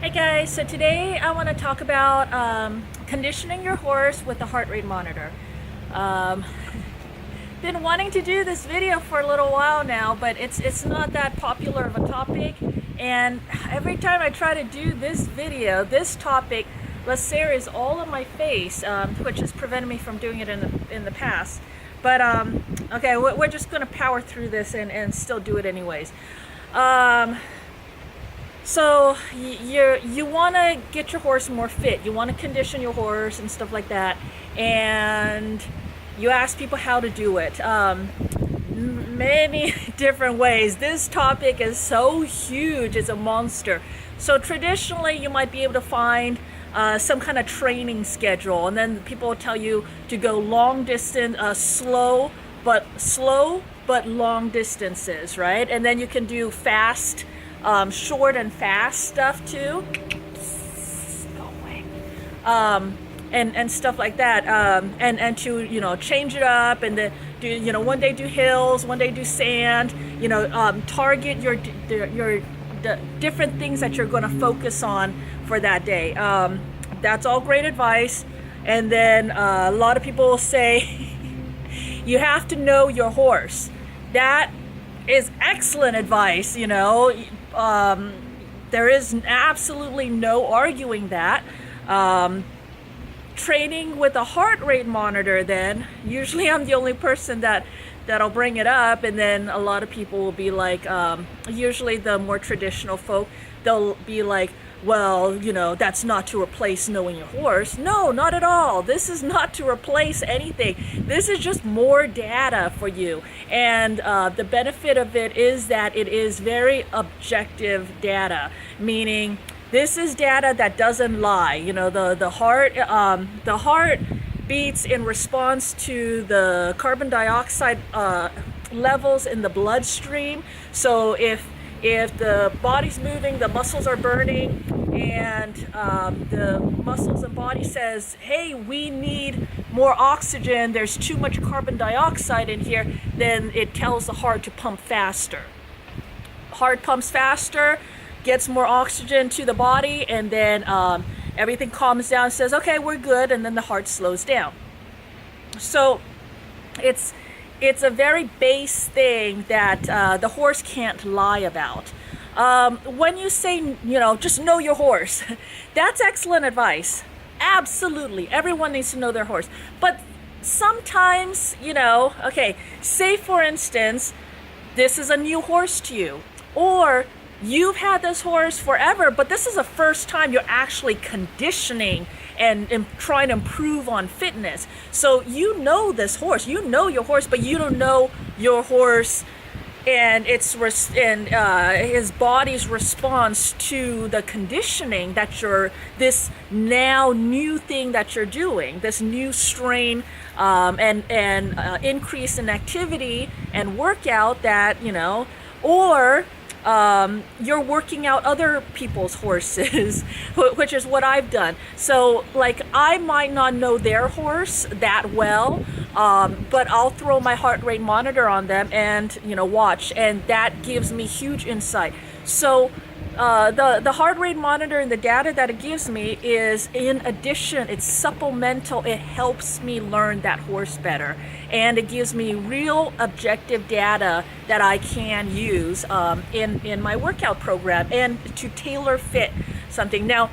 Hey guys, so today I want to talk about conditioning your horse with a heart rate monitor. Um, been wanting to do this video for a little while now, but it's not that popular of a topic, and every time I try to do this video, this topic, Lacer is all in my face, which has prevented me from doing it in the past. But okay, we're just gonna power through this and still do it anyways. So you want to get your horse more fit. You want to condition your horse and stuff like that. And you ask people how to do it. Many different ways. This topic is so huge. It's a monster. So traditionally, you might be able to find some kind of training schedule, and then people will tell you to go long distance, slow but long distances, right? And then you can do fast. Short and fast stuff too. Go away. And stuff like that. And to change it up and do one day do hills, one day do sand. Target the different things that you're going to focus on for that day. That's all great advice. And then a lot of people will say you have to know your horse. That is excellent advice. There is absolutely no arguing that. Training with a heart rate monitor, then usually I'm the only person that'll bring it up, and then a lot of people will be like, usually the more traditional folk, they'll be like, well, that's not to replace knowing your horse. No, not at all. This is not to replace anything. This is just more data for you. And the benefit of it is that it is very objective data, meaning this is data that doesn't lie. The heart beats in response to the carbon dioxide levels in the bloodstream. So if the body's moving, the muscles are burning, and the muscles and body says, hey, we need more oxygen, there's too much carbon dioxide in here, then it tells the heart to pump faster. Heart pumps faster, gets more oxygen to the body, and then everything calms down, says, okay, we're good, and then the heart slows down. So it's a very base thing that the horse can't lie about. When you say, just know your horse, that's excellent advice. Absolutely. Everyone needs to know their horse. But sometimes, okay, say for instance, this is a new horse to you, or you've had this horse forever, but this is the first time you're actually conditioning and trying to improve on fitness. So you know this horse, you know your horse, but you don't know your horse and his body's response to the conditioning that this now new thing that you're doing, this new strain and increase in activity and workout that or you're working out other people's horses, which is what I've done. So like I might not know their horse that well, but I'll throw my heart rate monitor on them and watch, and that gives me huge insight. So the heart rate monitor and the data that it gives me is, in addition, it's supplemental. It helps me learn that horse better, and it gives me real objective data that I can use in my workout program and to tailor fit something. Now,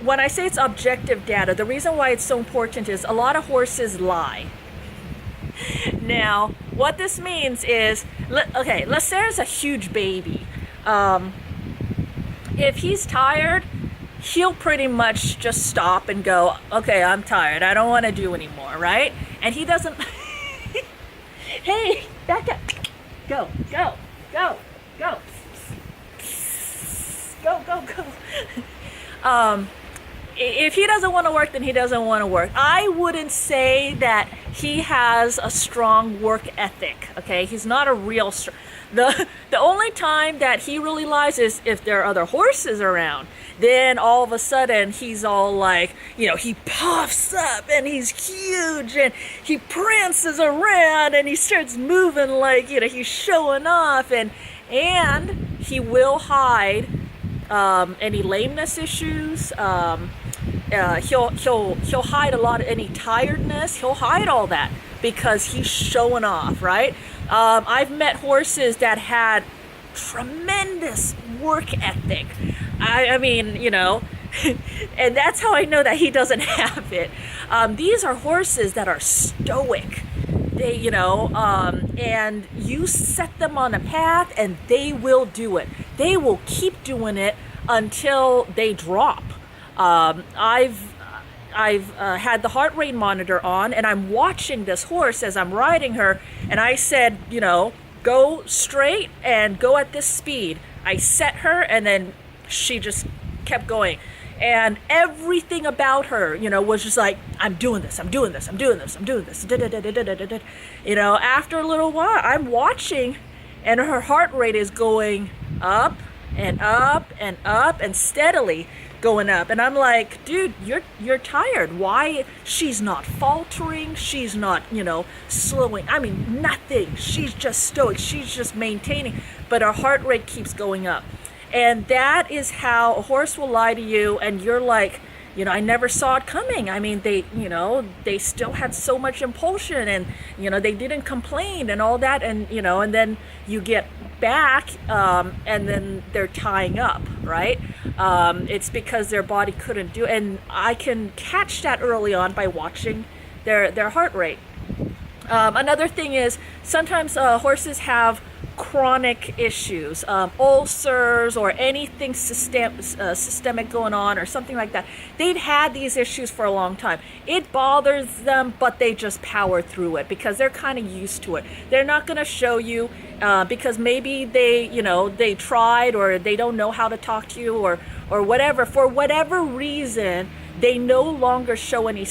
when I say it's objective data, the reason why it's so important is a lot of horses lie. Now, what this means is, okay, Lacer's a huge baby. If he's tired, he'll pretty much just stop and go, okay, I'm tired, I don't want to do anymore, right? And he doesn't, hey, back up, go, go, go, go, go, go, go. If he doesn't want to work, then he doesn't want to work. I wouldn't say that he has a strong work ethic, okay? He's not a real the only time that he really lies is if there are other horses around. Then all of a sudden he's all like, he puffs up and he's huge and he prances around and he starts moving like, he's showing off, and he will hide any lameness issues. He'll hide a lot of any tiredness. He'll hide all that because he's showing off, right? I've met horses that had tremendous work ethic. I mean, and that's how I know that he doesn't have it. These are horses that are stoic. They, and you set them on a path and they will do it. They will keep doing it until they drop. I've had the heart rate monitor on and I'm watching this horse as I'm riding her, and I said, go straight and go at this speed. I set her and then she just kept going. And everything about her, was just like, I'm doing this. After a little while, I'm watching and her heart rate is going up and up and up and steadily going up. And I'm like, dude, you're tired. Why? She's not faltering. She's not, slowing. I mean, nothing. She's just stoic. She's just maintaining. But her heart rate keeps going up. And that is how a horse will lie to you, and you're like, I never saw it coming. I mean, they still had so much impulsion, and, they didn't complain and all that, and, and then you get back, and then they're tying up, right? It's because their body couldn't do it. And I can catch that early on by watching their heart rate. Another thing is sometimes horses have chronic issues, ulcers or anything systemic going on or something like that. They've had these issues for a long time. It bothers them, but they just power through it because they're kind of used to it. They're not going to show you because maybe they tried, or they don't know how to talk to you, or whatever. For whatever reason, they no longer show any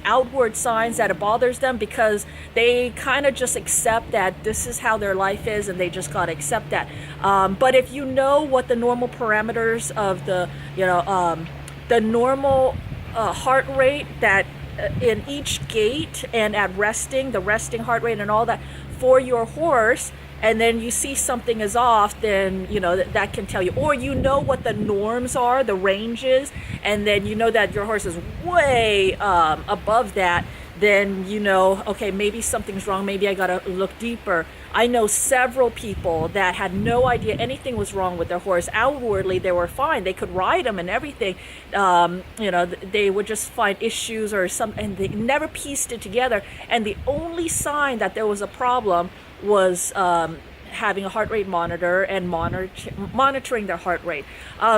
outward signs that it bothers them, because they kind of just accept that this is how their life is, and they just got to accept that. But if you know what the normal parameters of the normal heart rate that in each gait and at resting, the resting heart rate and all that for your horse, and then you see something is off, then that can tell you. Or what the norms are, the ranges, and then that your horse is way above that, then okay, maybe something's wrong, maybe I gotta look deeper. I know several people that had no idea anything was wrong with their horse. Outwardly they were fine, they could ride them and everything. They would just find issues or something, and they never pieced it together, and the only sign that there was a problem was having a heart rate monitor and monitoring their heart rate.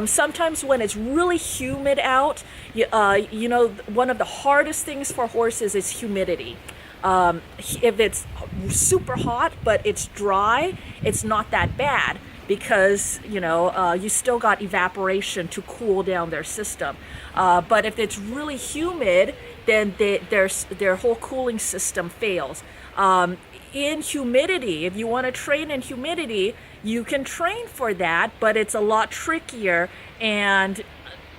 Sometimes when it's really humid out, one of the hardest things for horses is humidity. If it's super hot but it's dry, it's not that bad, because you still got evaporation to cool down their system. But if it's really humid, then their whole cooling system fails. In humidity, if you want to train in humidity, you can train for that, but it's a lot trickier. And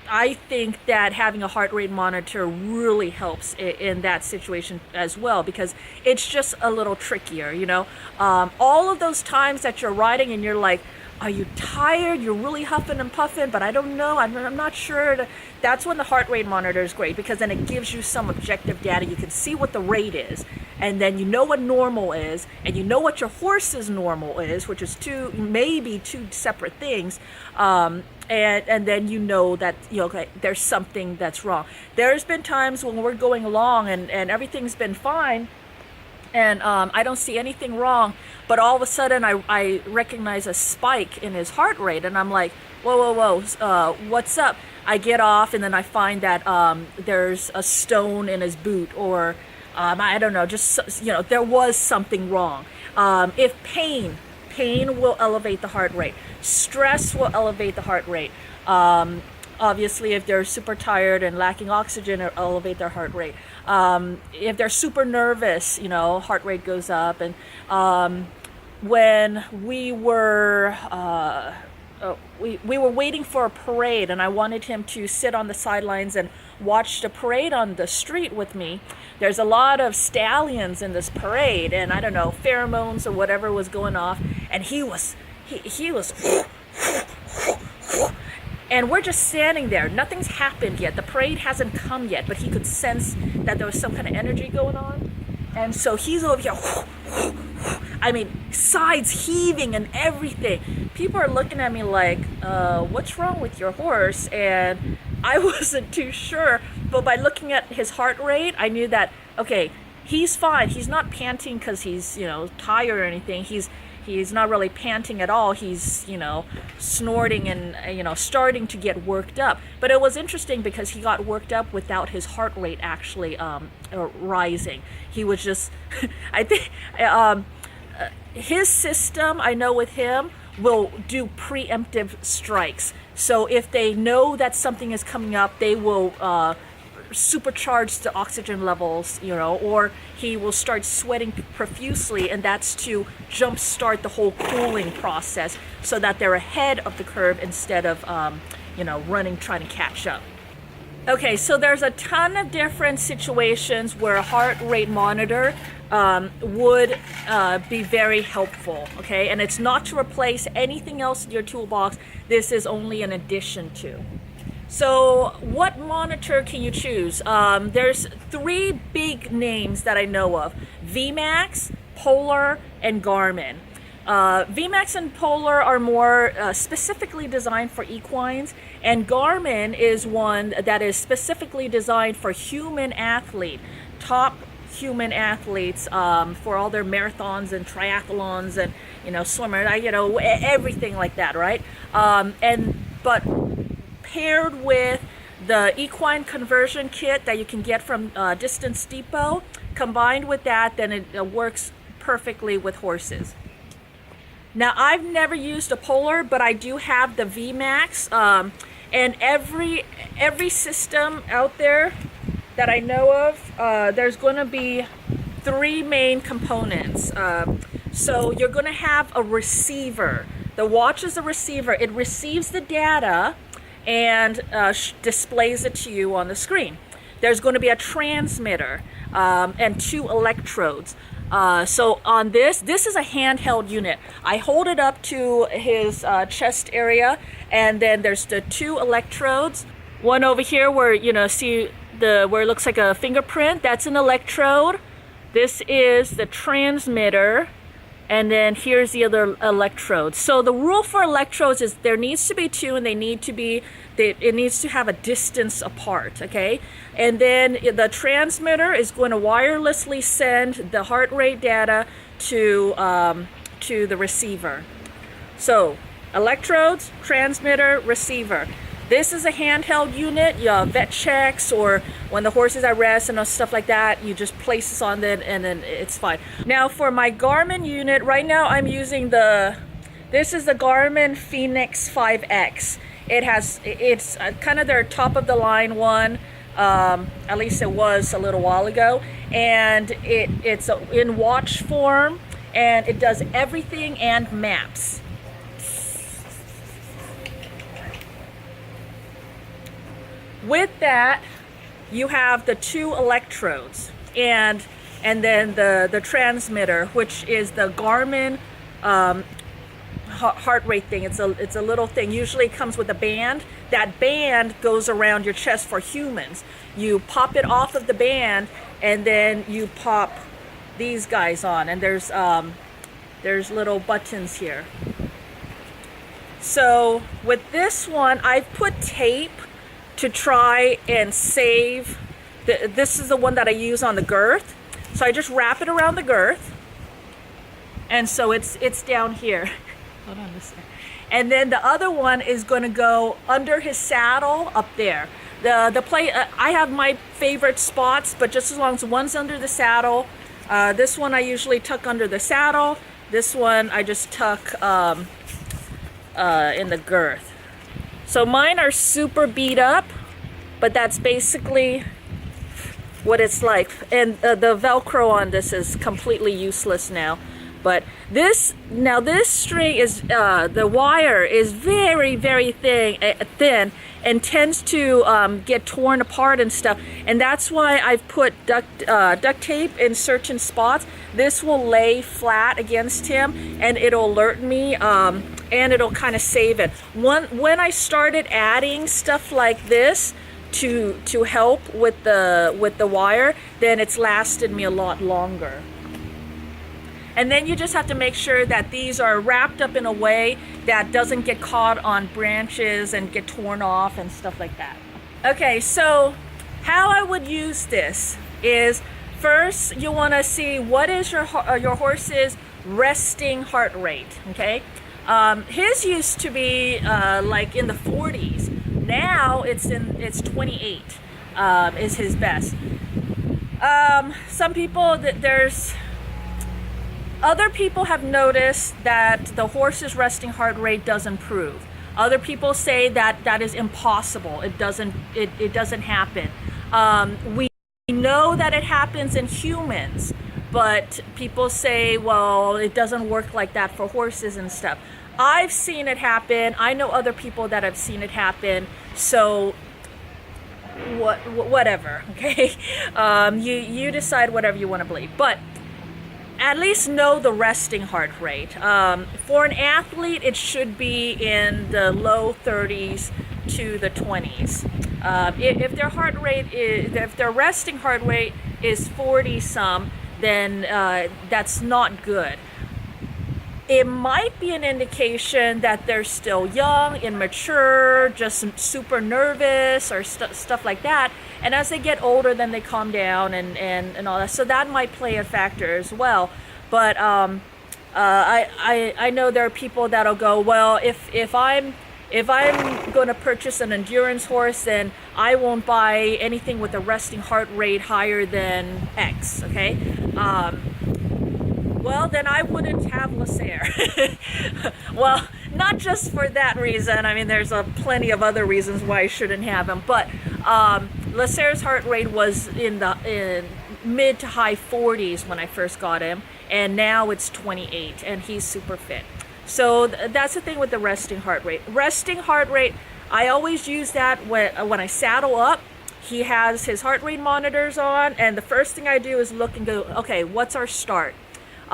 I think that having a heart rate monitor really helps in that situation as well, because it's just a little trickier. All of those times that you're riding and you're like, are you tired? You're really huffing and puffing, but I don't know. I'm not sure. That's when the heart rate monitor is great, because then it gives you some objective data. You can see what the rate is, and then you know what normal is, and you know what your horse's normal is, which is maybe two separate things. And then that okay, there's something that's wrong. There's been times when we're going along and everything's been fine, and I don't see anything wrong, but all of a sudden I recognize a spike in his heart rate, and I'm like, whoa, what's up? I get off, and then I find that there's a stone in his boot, or I don't know, just there was something wrong. If pain will elevate the heart rate, stress will elevate the heart rate. Obviously, if they're super tired and lacking oxygen, it'll elevate their heart rate. If they're super nervous, heart rate goes up. And when we were waiting for a parade, and I wanted him to sit on the sidelines and watch the parade on the street with me. There's a lot of stallions in this parade, and I don't know, pheromones or whatever was going off, and he was And we're just standing there. Nothing's happened yet. The parade hasn't come yet, but he could sense that there was some kind of energy going on. And so he's over here, I mean, sides heaving and everything. People are looking at me like, what's wrong with your horse? And I wasn't too sure, but by looking at his heart rate, I knew that, okay, he's fine. He's not panting because he's, tired or anything. He's not really panting at all. He's, snorting and, starting to get worked up. But it was interesting because he got worked up without his heart rate actually rising. He was just, I think, his system, I know with him, will do preemptive strikes. So if they know that something is coming up, they will supercharge the oxygen levels, or he will start sweating profusely, and that's to jumpstart the whole cooling process so that they're ahead of the curve instead of, running, trying to catch up. Okay, so there's a ton of different situations where a heart rate monitor would be very helpful, okay? And it's not to replace anything else in your toolbox. This is only an addition to. So what monitor can you choose? There's 3 big names that I know of: VMAX, Polar, and Garmin. VMAX and Polar are more specifically designed for equines, and Garmin is one that is specifically designed for human athlete, top human athletes, for all their marathons and triathlons and swimmer, everything like that, right? But paired with the equine conversion kit that you can get from Distance Depot, combined with that, then it works perfectly with horses. Now, I've never used a Polar, but I do have the VMAX, and every system out there that I know of, there's going to be 3 main components. So you're going to have a receiver. The watch is a receiver. It receives the data and displays it to you on the screen. There's going to be a transmitter and 2 electrodes. So on this is a handheld unit. I hold it up to his chest area, and then there's the 2 electrodes. One over here where, see where it looks like a fingerprint, that's an electrode. This is the transmitter, and then here's the other electrode. So the rule for electrodes is there needs to be 2, and it needs to have a distance apart, okay? And then the transmitter is going to wirelessly send the heart rate data to the receiver. So electrodes, transmitter, receiver. This is a handheld unit. Vet checks or when the horse is at rest and stuff like that, you just place this on it and then it's fine. Now for my Garmin unit, right now I'm using this is the Garmin Phoenix 5X. It's kind of their top of the line one. At least it was a little while ago, and it's in watch form, and it does everything and maps. With that, you have the 2 electrodes and then the transmitter, which is the Garmin heart rate thing. It's a little thing. Usually it comes with a band. That band goes around your chest for humans. You pop it off of the band, and then you pop these guys on, and there's little buttons here. So with this one, I've put tape to try and save. This is the one that I use on the girth. So I just wrap it around the girth, and so it's down here. Hold on a second. And then the other one is going to go under his saddle up there. The play, I have my favorite spots, but just as long as one's under the saddle. This one I usually tuck under the saddle. This one I just tuck in the girth. So mine are super beat up, but that's basically what it's like. And the Velcro on this is completely useless now. But this string is, the wire is very, very thin, and tends to get torn apart and stuff. And that's why I've put duct tape in certain spots. This will lay flat against him and it'll alert me, and it'll kind of save it. When I started adding stuff like this to help with the wire, then it's lasted me a lot longer. And then you just have to make sure that these are wrapped up in a way that doesn't get caught on branches and get torn off and stuff like that. Okay, so how I would use this is, first you want to see what is your horse's resting heart rate. Okay, his used to be like in the 40s. Now it's 28 is his best. Some people Other people have noticed that the horse's resting heart rate does improve. Other people say that that is impossible. It doesn't happen. We know that it happens in humans, but people say, well, it doesn't work like that for horses and stuff. I've seen it happen. I know other people that have seen it happen. So whatever, okay? You decide whatever you want to believe. But at least know the resting heart rate. For an athlete, it should be in the low 30s to the 20s. If their resting heart rate is 40 some, then that's not good. It might be an indication that they're still young, immature, just super nervous or stuff like that. And as they get older, then they calm down and all that. So that might play a factor as well. But I know there are people that'll go, well, if I'm going to purchase an endurance horse, then I won't buy anything with a resting heart rate higher than X. Okay. Well, then I wouldn't have LeSair. Well, not just for that reason. I mean, there's plenty of other reasons why I shouldn't have him. But LeSair's heart rate was in mid to high 40s when I first got him, and now it's 28, and he's super fit. So that's the thing with the resting heart rate. Resting heart rate, I always use that when I saddle up. He has his heart rate monitors on, and the first thing I do is look and go, okay, what's our start?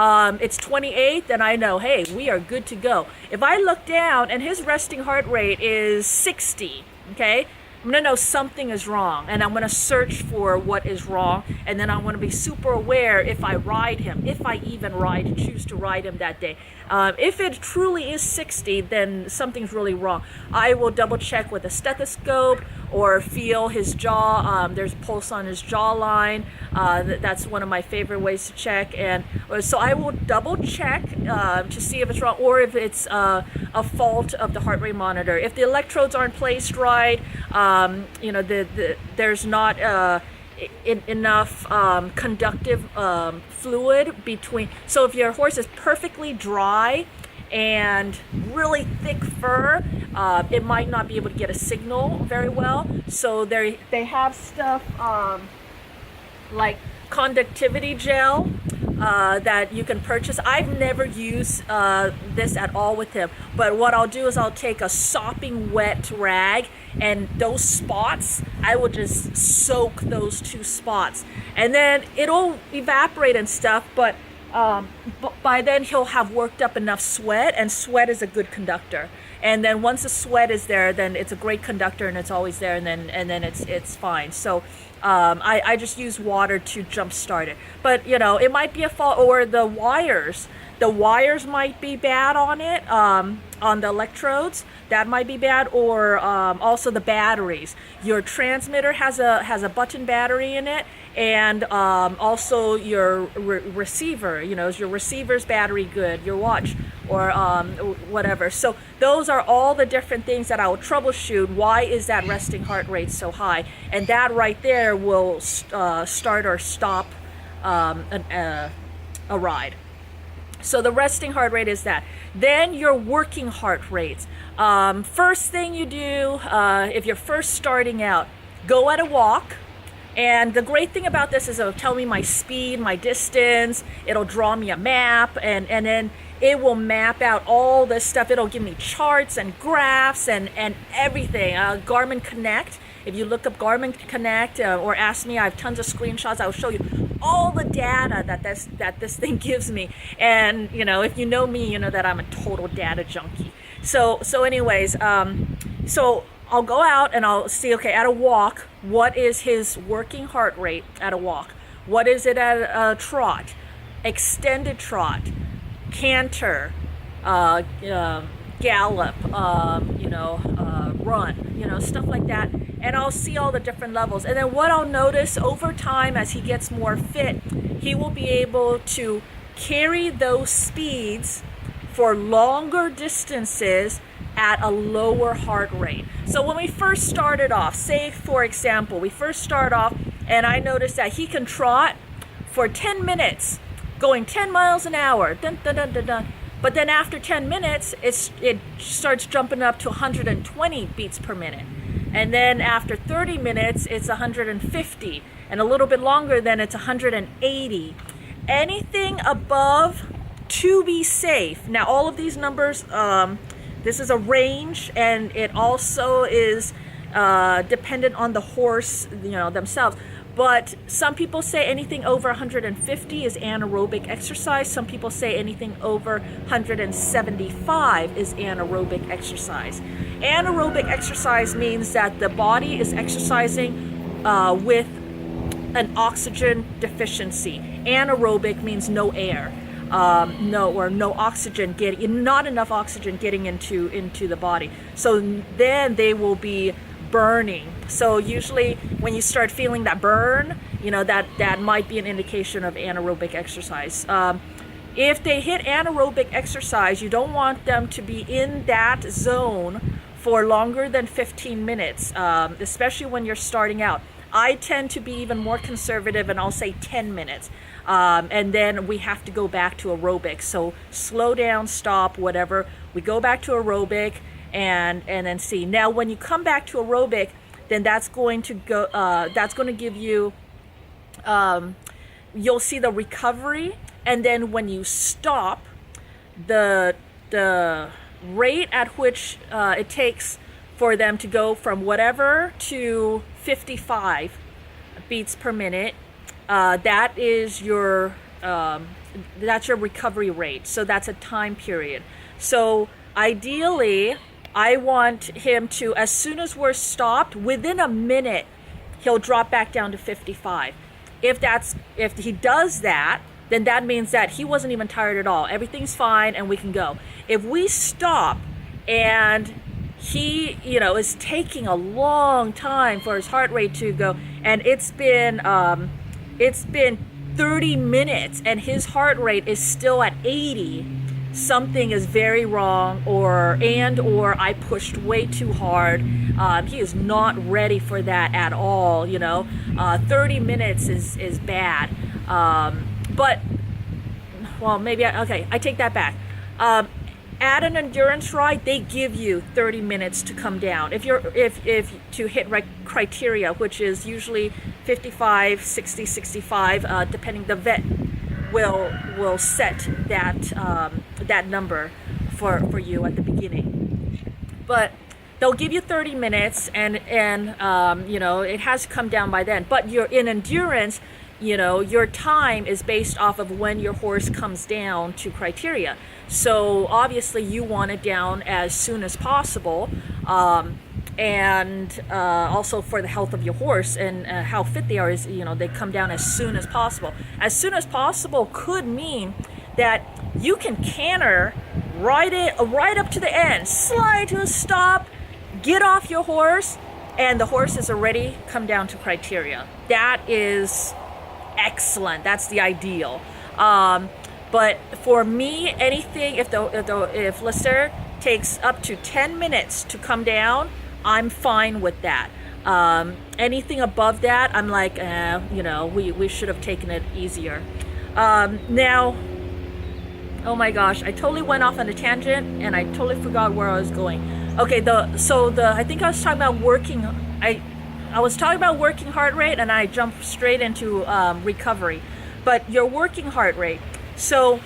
It's 28, then I know, hey, we are good to go. If I look down and his resting heart rate is 60, okay, I'm gonna know something is wrong, and I'm gonna search for what is wrong, and then I want to be super aware if I ride him, if I even choose to ride him that day. If it truly is 60, then something's really wrong. I will double check with a stethoscope or feel his jaw. There's pulse on his jawline. That's one of my favorite ways to check. And so I will double check to see if it's wrong, or if it's a fault of the heart rate monitor. If the electrodes aren't placed right, there's not enough conductive fluid between. So if your horse is perfectly dry and really thick fur, it might not be able to get a signal very well. So they have stuff like conductivity gel that you can purchase. I've never used this at all with him, but what I'll do is I'll take a sopping wet rag, and those spots, I will just soak those 2 spots, and then it'll evaporate and stuff, but by then he'll have worked up enough sweat, and sweat is a good conductor. And then once the sweat is there, then it's a great conductor, and it's always there, and then it's fine. So I just use water to jump start it. But it might be a fault, or the wires might be bad on it, on the electrodes. That might be bad, or also the batteries. Your transmitter has a button battery in it, and also your receiver. Is your receiver's battery good? Your watch, or whatever. So those are all the different things that I will troubleshoot. Why is that resting heart rate so high? And that right there will start or stop a ride. So the resting heart rate is that. Then your working heart rates. First thing you do, if you're first starting out, go at a walk. And the great thing about this is it'll tell me my speed, my distance. It'll draw me a map, and then it will map out all this stuff. It'll give me charts and graphs and everything. Garmin Connect. If you look up Garmin Connect or ask me, I have tons of screenshots. I'll show you all the data that this thing gives me. And you know, if you know me, you know that I'm a total data junkie. So anyways, so I'll go out and I'll see, okay, at a walk, what is his working heart rate at a walk? What is it at a trot? Extended trot, canter, gallop, run, stuff like that. And I'll see all the different levels. And then what I'll notice over time as he gets more fit, he will be able to carry those speeds for longer distances at a lower heart rate. So when we first started off, say for example, we first start off and I noticed that he can trot for 10 minutes, going 10 miles an hour, dun, dun, dun, dun, dun. But then after 10 minutes, it starts jumping up to 120 beats per minute. And then after 30 minutes, it's 150. And a little bit longer, then it's 180. Anything above, to be safe. Now, all of these numbers, this is a range, and it also is dependent on the horse, themselves. But some people say anything over 150 is anaerobic exercise. Some people say anything over 175 is anaerobic exercise. Anaerobic exercise means that the body is exercising with an oxygen deficiency. Anaerobic means no air, no oxygen not enough oxygen getting into the body. So then they will be burning. So usually when you start feeling that burn, that might be an indication of anaerobic exercise. If they hit anaerobic exercise, you don't want them to be in that zone for longer than 15 minutes, especially when you're starting out. I tend to be even more conservative, and I'll say 10 minutes. And then we have to go back to aerobic. So slow down, stop, whatever. We go back to aerobic and then see. Now, when you come back to aerobic, then that's going to give you, you'll see the recovery. And then when you stop, the rate at which it takes for them to go from whatever to 55 beats per minute, that is that's your recovery rate. So that's a time period. So ideally, I want him to, as soon as we're stopped, within a minute, he'll drop back down to 55. If he does that, then that means that he wasn't even tired at all. Everything's fine and we can go. If we stop and he, is taking a long time for his heart rate to go, and it's been 30 minutes and his heart rate is still at 80, something is very wrong, or I pushed way too hard. He is not ready for that at all. 30 minutes is bad. But maybe I take that back. At an endurance ride, they give you 30 minutes to come down. If to hit criteria, which is usually 55, 60, 65, depending, the vet will set that number for you at the beginning. But they'll give you 30 minutes, and it has to come down by then. But you're in endurance. Your time is based off of when your horse comes down to criteria. So obviously you want it down as soon as possible, and also for the health of your horse and how fit they are is, they come down as soon as possible. As soon as possible could mean that you can canter right up to the end, slide to a stop, get off your horse, and the horse is already come down to criteria. That is excellent. That's the ideal. But for me, anything if Lister takes up to 10 minutes to come down, I'm fine with that. Anything above that, I'm like, we should have taken it easier. Now, oh my gosh, I totally went off on a tangent and I totally forgot where I was going. Okay, I think I was talking about working. I was talking about working heart rate, and I jumped straight into recovery. But your working heart rate. So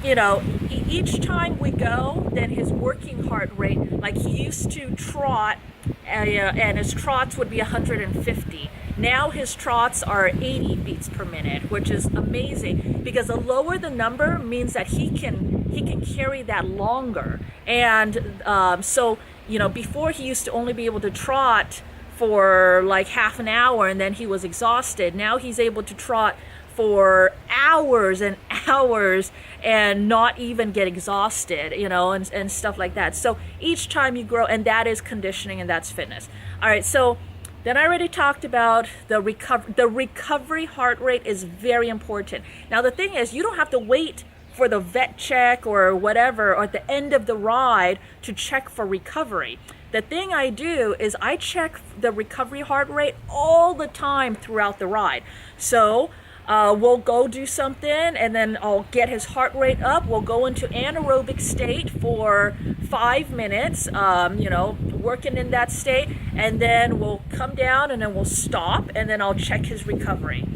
you know, each time we go, then his working heart rate, like he used to trot, and his trots would be 150. Now his trots are 80 beats per minute, which is amazing, because the lower the number means that he can carry that longer. And so, you know, before he used to only be able to trot for like half an hour and then he was exhausted. Now he's able to trot for hours and hours and not even get exhausted, you know, and stuff like that. So each time you grow, and that is conditioning and that's fitness. All right, so then I already talked about the recovery heart rate is very important. Now the thing is, you don't have to wait for the vet check or whatever, or at the end of the ride to check for recovery. The thing I do is I check the recovery heart rate all the time throughout the ride. So we'll go do something and then I'll get his heart rate up. We'll go into anaerobic state for 5 minutes, you know, working in that state, and then we'll come down and then we'll stop and then I'll check his recovery.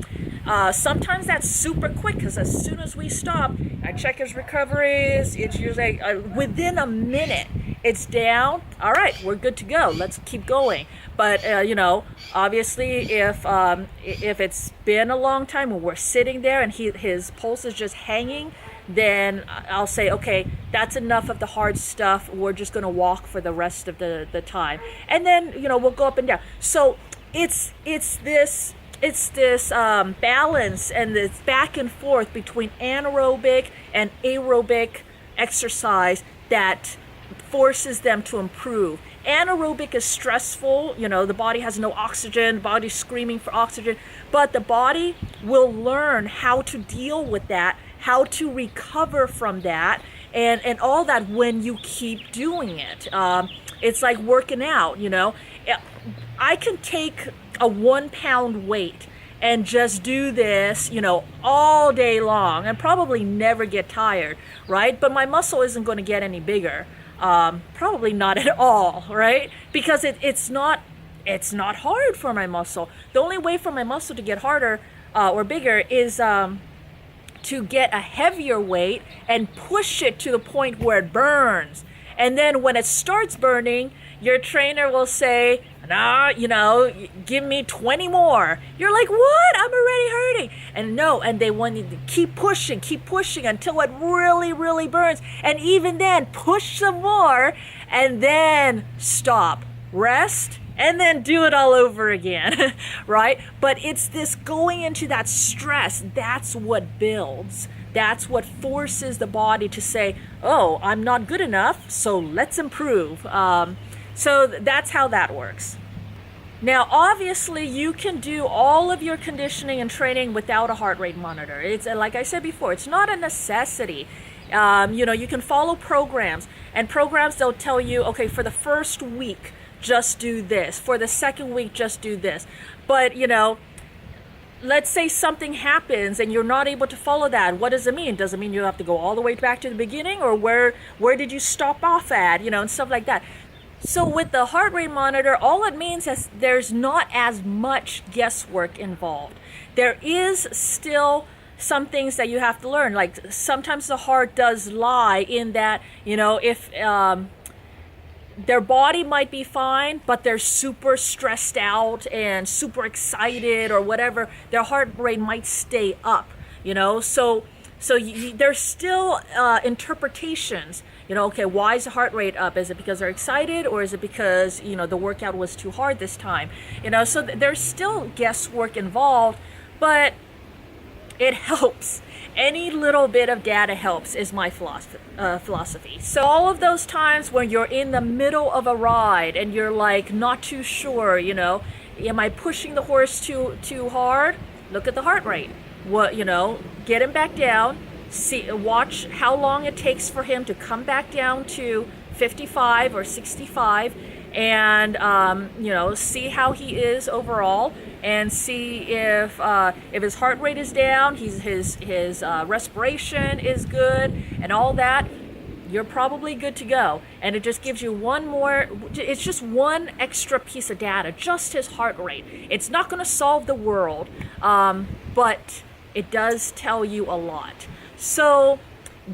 Sometimes that's super quick, because as soon as we stop, I check his recoveries. It's usually within a minute, it's down. All right, we're good to go. Let's keep going. But you know, obviously, if it's been a long time and we're sitting there and his pulse is just hanging, then I'll say, okay, that's enough of the hard stuff. We're just going to walk for the rest of the time, and then, you know, we'll go up and down. So it's this balance and this back and forth between anaerobic and aerobic exercise that forces them to improve. Anaerobic is stressful, you know, the body has no oxygen, the body's screaming for oxygen, but the body will learn how to deal with that, how to recover from that, and all that when you keep doing it. It's like working out, you know. I can take a 1 pound weight and just do this, you know, all day long and probably never get tired, right? But my muscle isn't going to get any bigger. Probably not at all, right? Because it's not hard for my muscle. The only way for my muscle to get harder or bigger is to get a heavier weight and push it to the point where it burns. And then when it starts burning, your trainer will say, nah, you know, give me 20 more. You're like, what? I'm already hurting. And they want you to keep pushing until it really, really burns. And even then, push some more and then stop, rest, and then do it all over again, right? But it's this going into that stress, that's what builds. That's what forces the body to say, oh, I'm not good enough, so let's improve. So that's how that works. Now, obviously, you can do all of your conditioning and training without a heart rate monitor. It's like I said before, it's not a necessity. You know, you can follow programs, and programs, they'll tell you, okay, for the first week, just do this. For the second week, just do this. But, you know, let's say something happens and you're not able to follow that. What does it mean? Does it mean you have to go all the way back to the beginning, or where did you stop off at, you know, and stuff like that. So with the heart rate monitor, all it means is there's not as much guesswork involved. There is still some things that you have to learn. Like sometimes the heart does lie in that, you know, if their body might be fine, but they're super stressed out and super excited or whatever, their heart rate might stay up, you know. So there's still interpretations. You know, okay, why is the heart rate up? Is it because they're excited, or is it because, you know, the workout was too hard this time? You know, so there's still guesswork involved, but it helps. Any little bit of data helps is my philosophy. So all of those times when you're in the middle of a ride and you're like not too sure, you know, am I pushing the horse too hard? Look at the heart rate. What, you know, get him back down. Watch how long it takes for him to come back down to 55 or 65, and you know, see how he is overall, and see if his heart rate is down, his respiration is good, and all that. You're probably good to go. And it just gives you it's just one extra piece of data, just his heart rate. It's not going to solve the world, but it does tell you a lot. So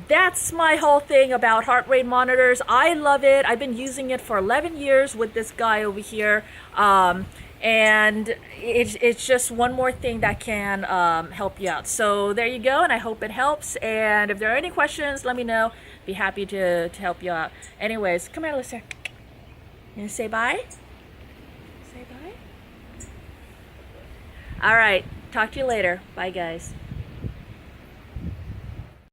that's my whole thing about heart rate monitors. I love it. I've been using it for 11 years with this guy over here. And it's just one more thing that can help you out. So there you go, and I hope it helps. And if there are any questions, let me know. Be happy to help you out. Anyways, come here, Lister. You gonna say bye? Say bye? All right, talk to you later. Bye, guys.